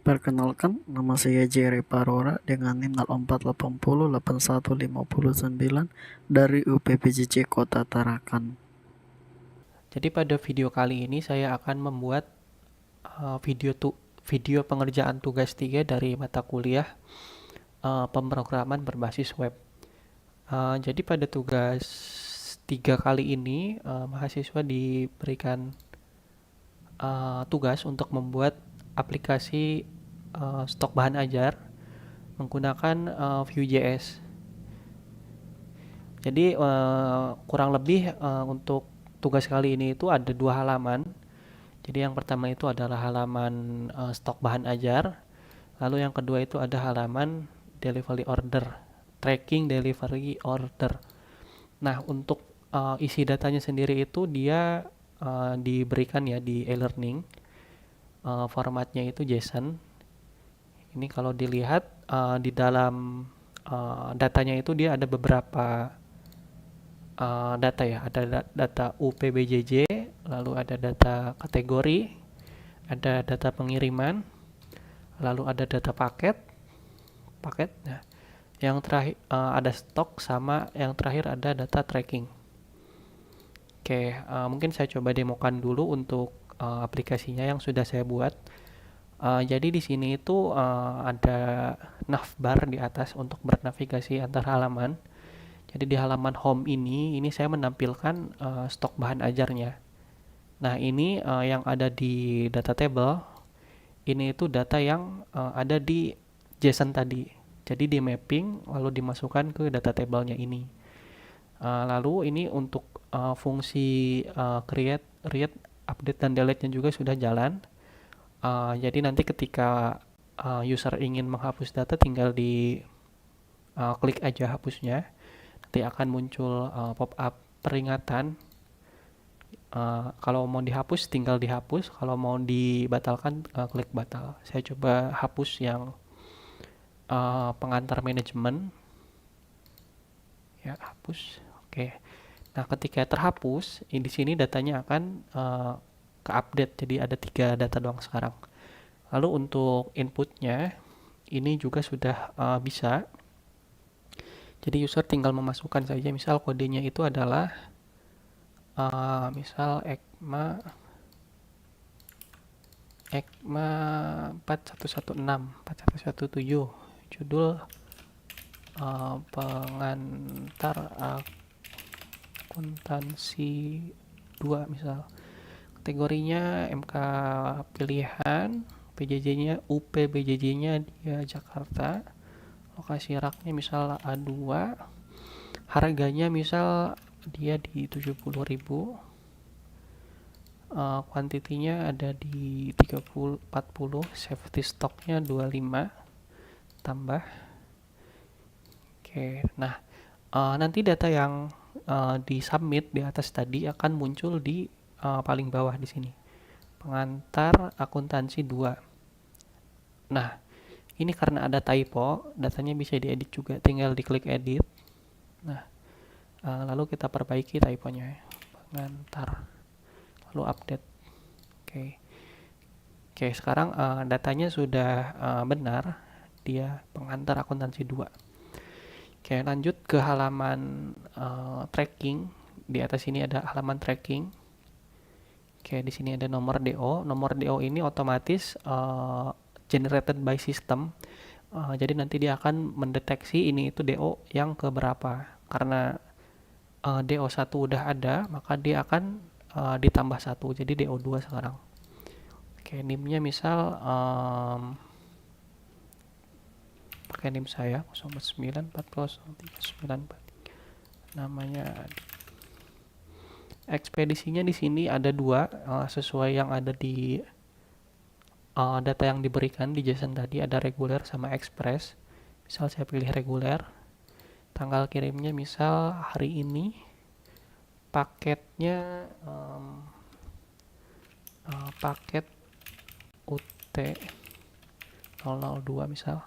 Perkenalkan, nama saya Jerry Parora dengan NIM 04808159 dari UPPJC Kota Tarakan. Jadi pada video kali ini saya akan membuat video pengerjaan tugas 3 dari mata kuliah pemrograman berbasis web. Jadi pada tugas 3 kali ini mahasiswa diberikan tugas untuk membuat aplikasi stok bahan ajar menggunakan Vue.js. Jadi kurang lebih untuk tugas kali ini itu ada 2 halaman. Jadi yang pertama itu adalah halaman stok bahan ajar, lalu yang kedua itu ada halaman delivery order, tracking delivery order. Nah, untuk isi datanya sendiri itu dia diberikan ya di e-learning, formatnya itu JSON. Ini kalau dilihat di dalam datanya itu dia ada beberapa data ya, ada data UPBJJ, lalu ada data kategori, ada data pengiriman, lalu ada data paket. Nah, yang terakhir ada stok, sama yang terakhir ada data tracking. Oke, mungkin saya coba demokan dulu untuk aplikasinya yang sudah saya buat. Jadi di sini itu ada navbar di atas untuk bernavigasi antar halaman. Jadi di halaman home ini saya menampilkan stok bahan ajarnya. Nah, ini yang ada di data table, ini itu data yang ada di JSON tadi. Jadi di mapping lalu dimasukkan ke data tablenya ini. Lalu ini untuk fungsi create, read, update dan delete-nya juga sudah jalan. Jadi nanti ketika user ingin menghapus data tinggal di klik aja hapusnya. Nanti akan muncul pop-up peringatan. Kalau mau dihapus tinggal dihapus, kalau mau dibatalkan klik batal. Saya coba hapus yang pengantar manajemen. Ya, hapus. Oke. Nah, ketika terhapus, di sini datanya akan ke-update. Jadi ada 3 data doang sekarang. Lalu untuk inputnya, ini juga sudah bisa. Jadi user tinggal memasukkan saja, misal kodenya itu adalah misal ECMA 4117, judul pengantar akuntansi 2 misal. Kategorinya MK pilihan, PJJ-nya UPBJJ-nya dia Jakarta. Lokasi raknya misal A2. Harganya misal dia di 70.000. Kuantitinya ada di 40, safety stocknya 25 tambah. Oke, nah nanti data yang di submit di atas tadi akan muncul di paling bawah di sini. Pengantar akuntansi 2. Nah, ini karena ada typo, datanya bisa diedit juga, tinggal diklik edit. Nah, lalu kita perbaiki typonya. Pengantar. Lalu update. Oke. Oke, sekarang datanya sudah benar, dia pengantar akuntansi 2. Oke, lanjut ke halaman tracking. Di atas ini ada halaman tracking. Oke, di sini ada nomor DO. Nomor DO ini otomatis generated by system. Jadi nanti dia akan mendeteksi ini itu DO yang keberapa. Karena DO1 udah ada, maka dia akan ditambah 1. Jadi DO2 sekarang. Oke, NIM-nya misal pakai NIM saya 049403943. Namanya ekspedisinya di sini ada 2 sesuai yang ada di data yang diberikan di JSON tadi, ada reguler sama express. Misal saya pilih reguler. Tanggal kirimnya misal hari ini. Paketnya paket UT 002 misal.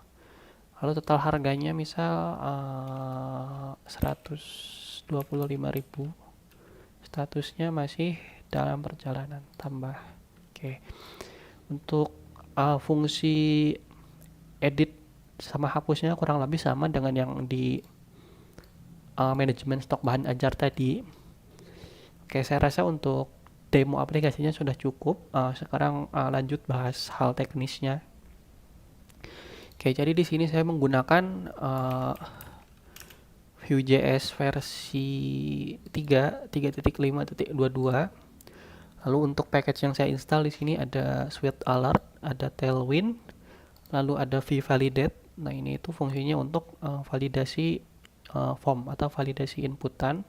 Lalu total harganya misal 125.000. Statusnya masih dalam perjalanan, tambah. Oke. Untuk fungsi edit sama hapusnya kurang lebih sama dengan yang di manajemen stok bahan ajar tadi. Oke, saya rasa untuk demo aplikasinya sudah cukup. Sekarang lanjut bahas hal teknisnya. Oke, jadi di sini saya menggunakan Vue.js versi 3.5.22. Lalu untuk package yang saya install di sini ada Swift Alert, ada Tailwind, lalu ada vValidate. Nah, ini itu fungsinya untuk validasi form atau validasi inputan.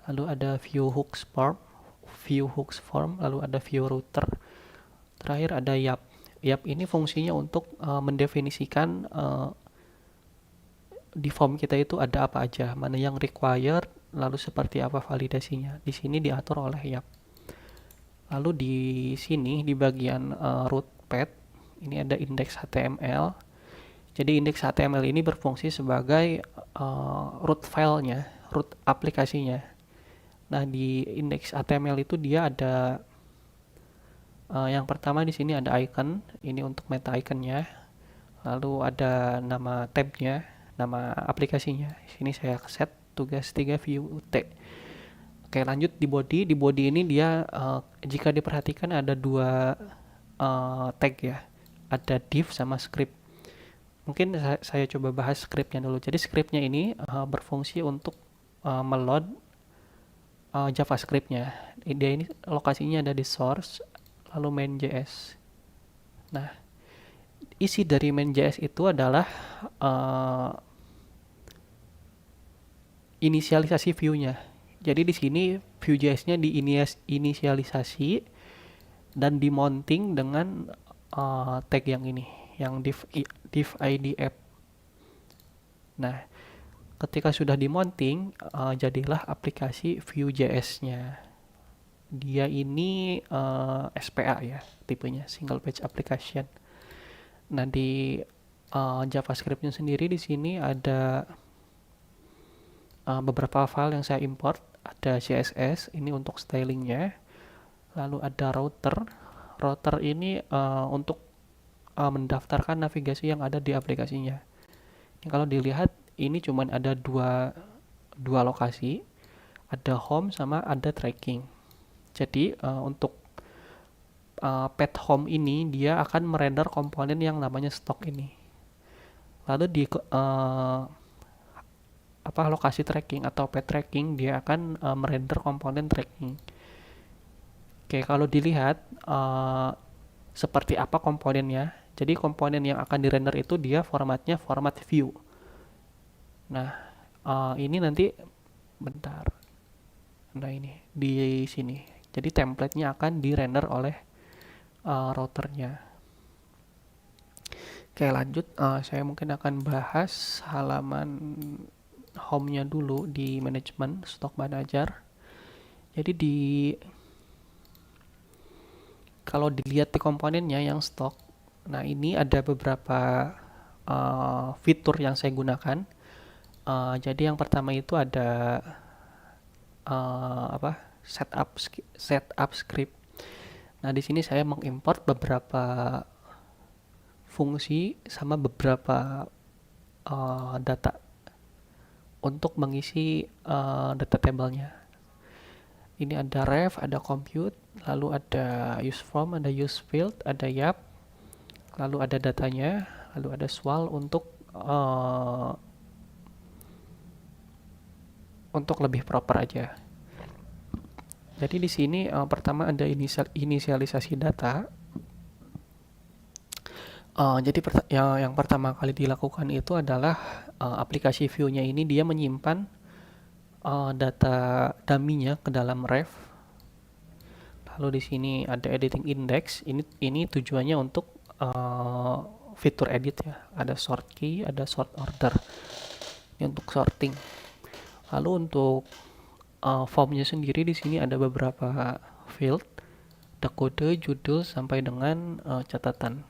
Lalu ada Vue Hooks Form, lalu ada Vue Router. Terakhir ada Yap. Yap ini fungsinya untuk mendefinisikan di form kita itu ada apa aja, mana yang required, lalu seperti apa validasinya. Di sini diatur oleh Yap. Lalu di sini di bagian root path ini ada index HTML. Jadi index HTML ini berfungsi sebagai root filenya, root aplikasinya. Nah, di index HTML itu dia ada yang pertama di sini ada icon, ini untuk meta iconnya. Lalu ada nama tabnya, nama aplikasinya. Di sini saya set tugas 3 Vue T. Oke, lanjut di body. Di body ini dia jika diperhatikan ada dua tag ya. Ada div sama script. Mungkin saya coba bahas scriptnya dulu. Jadi scriptnya ini berfungsi untuk meload JavaScript-nya. Dia ini lokasinya ada di source, lalu main.js. Nah, isi dari main.js itu adalah inisialisasi view-nya. Jadi di sini Vue.js-nya diinisialisasi dan dimounting dengan tag yang ini, yang div id app. Nah, ketika sudah dimounting, jadilah aplikasi Vue.js-nya. Dia ini SPA ya, tipenya single page application. Nah, di JavaScript-nya sendiri di sini ada beberapa file yang saya import. Ada CSS ini untuk stylingnya, lalu ada router ini untuk mendaftarkan navigasi yang ada di aplikasinya. Ini kalau dilihat ini cuma ada dua lokasi, ada home sama ada tracking. Jadi untuk path home ini dia akan merender komponen yang namanya stock ini. Lalu di lokasi tracking atau path tracking dia akan merender komponen tracking. Oke, kalau dilihat seperti apa komponennya. Jadi komponen yang akan dirender itu dia formatnya format view. Nah, ini nanti bentar. Nah, ini di sini. Jadi template-nya akan dirender oleh routernya. Oke, lanjut. Saya mungkin akan bahas halaman home-nya dulu di manajemen stok bahan ajar. Jadi kalau dilihat di komponennya yang stok, nah ini ada beberapa fitur yang saya gunakan. Jadi yang pertama itu ada setup script. Nah, di sini saya mengimport beberapa fungsi sama beberapa data untuk mengisi data tabelnya. Ini ada ref, ada compute, lalu ada use form, ada use field, ada yap, lalu ada datanya, lalu ada swal untuk lebih proper aja. Jadi di sini pertama ada inisialisasi data. Jadi yang pertama kali dilakukan itu adalah aplikasi Vue-nya ini dia menyimpan data dummy-nya ke dalam ref. Lalu di sini ada editing index. Ini tujuannya untuk fitur edit ya. Ada sort key, ada sort order. Ini untuk sorting. Lalu untuk formnya sendiri di sini ada beberapa field, ada kode, judul sampai dengan catatan.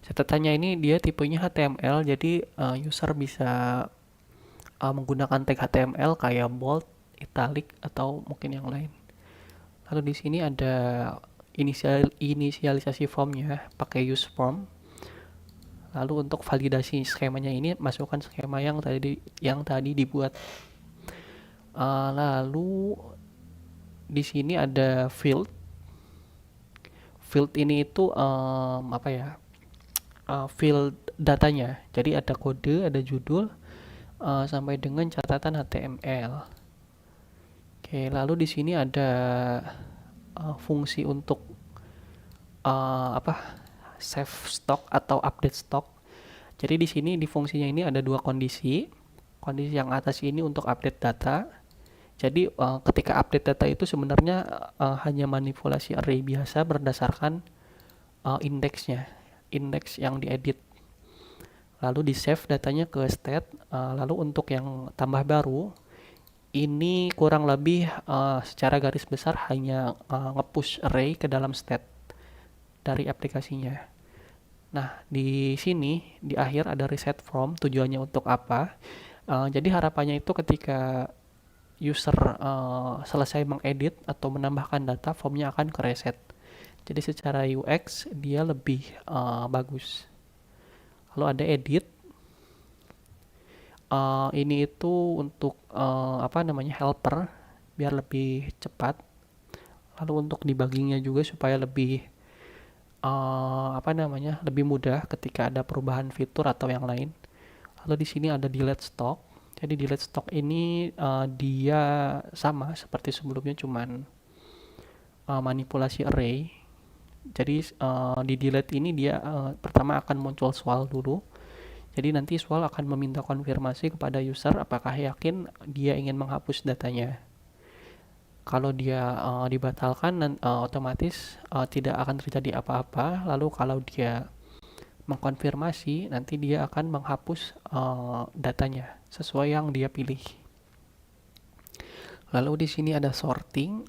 Catatannya ini dia tipenya HTML, jadi user bisa menggunakan tag HTML kayak bold, italic atau mungkin yang lain. Lalu di sini ada inisialisasi formnya pakai use form. Lalu untuk validasi skemanya ini masukkan skema yang tadi dibuat. Lalu di sini ada field. Field ini itu apa ya? Field datanya. Jadi ada kode, ada judul, sampai dengan catatan HTML. Oke, lalu di sini ada fungsi untuk save stock atau update stock. Jadi di sini di fungsinya ini ada dua kondisi. Kondisi yang atas ini untuk update data. Jadi ketika update data itu sebenarnya hanya manipulasi array biasa berdasarkan indeksnya, indeks yang diedit. Lalu di save datanya ke state. Lalu untuk yang tambah baru, ini kurang lebih secara garis besar hanya nge-push array ke dalam state dari aplikasinya. Nah, di sini di akhir ada reset from, tujuannya untuk apa? Jadi harapannya itu ketika user selesai mengedit atau menambahkan data, formnya akan ke reset. Jadi secara UX dia lebih bagus. Lalu ada edit. Ini itu untuk helper biar lebih cepat. Lalu untuk debuggingnya juga supaya lebih lebih mudah ketika ada perubahan fitur atau yang lain. Lalu di sini ada delete stock. Jadi delete stock ini dia sama seperti sebelumnya, cuman manipulasi array. Jadi di delete ini dia pertama akan muncul swal dulu. Jadi nanti swal akan meminta konfirmasi kepada user apakah yakin dia ingin menghapus datanya. Kalau dia dibatalkan, otomatis tidak akan terjadi apa-apa. Lalu kalau dia mengkonfirmasi, nanti dia akan menghapus datanya sesuai yang dia pilih. Lalu di sini ada sorting,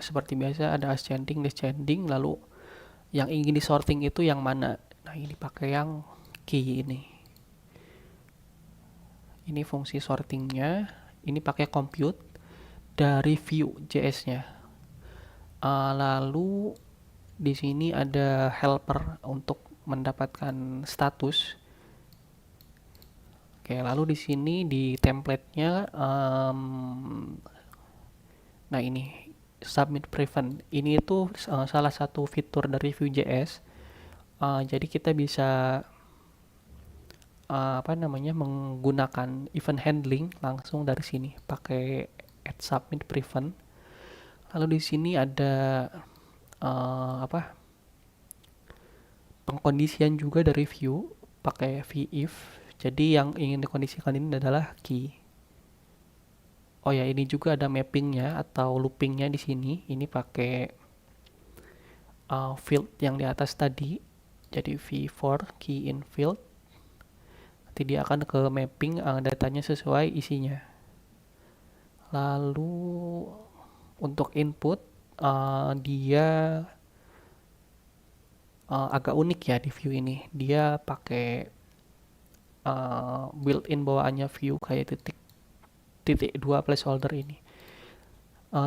seperti biasa ada ascending, descending. Lalu yang ingin disorting itu yang mana? Nah, ini pakai yang key ini. Ini fungsi sortingnya. Ini pakai compute dari Vue.js-nya. Lalu di sini ada helper untuk mendapatkan status. Oke, lalu di sini di template-nya, nah ini submit prevent. Ini itu salah satu fitur dari Vue.js. Jadi kita bisa menggunakan event handling langsung dari sini pakai add submit prevent. Lalu di sini ada pengkondisian juga dari Vue pakai v-if. Jadi yang ingin dikondisikan ini adalah key. Oh ya, ini juga ada mappingnya atau loopingnya di sini. Ini pakai field yang di atas tadi. Jadi v4 key in field. Nanti dia akan ke mapping datanya sesuai isinya. Lalu untuk input dia agak unik ya di Vue ini. Dia pakai built-in bawaannya Vue kayak titik 2 placeholder ini.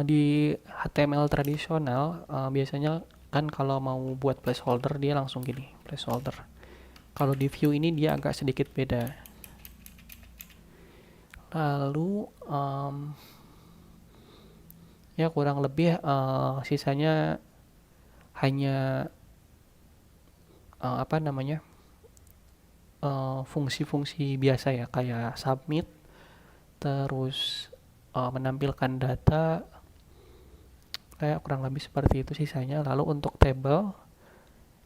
Di HTML tradisional biasanya kan kalau mau buat placeholder dia langsung gini, placeholder. Kalau di Vue ini dia agak sedikit beda. Lalu ya kurang lebih sisanya hanya fungsi-fungsi biasa ya, kayak submit, terus menampilkan data, kayak kurang lebih seperti itu sisanya. Lalu untuk table,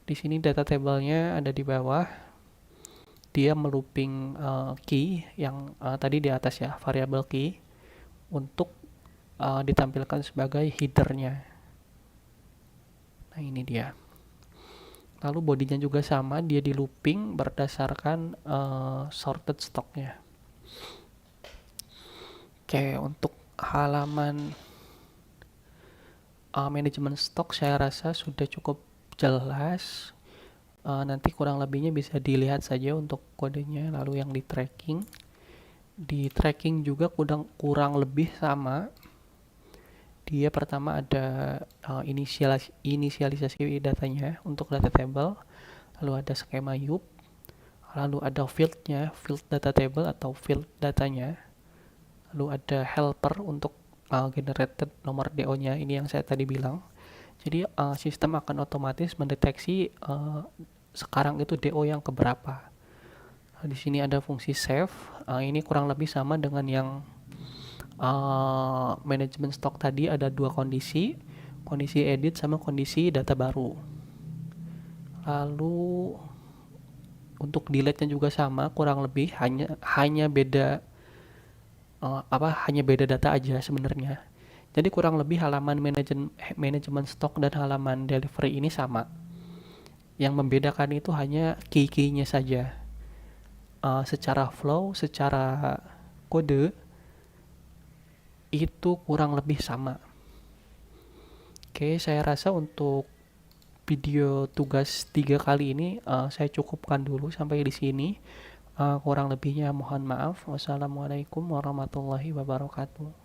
di sini data tablenya ada di bawah. Dia melooping key yang tadi di atas ya, variable key, untuk ditampilkan sebagai headernya. Nah, ini dia. Lalu bodinya juga sama, dia di looping berdasarkan sorted stocknya. Oke, untuk halaman manajemen stok saya rasa sudah cukup jelas. Nanti kurang lebihnya bisa dilihat saja untuk kodenya. Lalu yang di tracking juga kurang lebih sama. Dia pertama ada inisialisasi datanya untuk data table, lalu ada skema UP, lalu ada fieldnya, field data table atau field datanya, lalu ada helper untuk generated nomor DO-nya, ini yang saya tadi bilang. Jadi sistem akan otomatis mendeteksi sekarang itu DO yang keberapa. Di sini ada fungsi save. Ini kurang lebih sama dengan yang manajemen stok tadi, ada dua kondisi edit sama kondisi data baru. Lalu untuk delete-nya juga sama, kurang lebih hanya beda hanya beda data aja sebenarnya. Jadi kurang lebih halaman manajemen stok dan halaman delivery ini sama. Yang membedakan itu hanya key-nya saja. Secara flow, secara kode itu kurang lebih sama. Oke, saya rasa untuk video tugas 3 kali ini saya cukupkan dulu sampai di sini. Kurang lebihnya mohon maaf. Wassalamualaikum warahmatullahi wabarakatuh.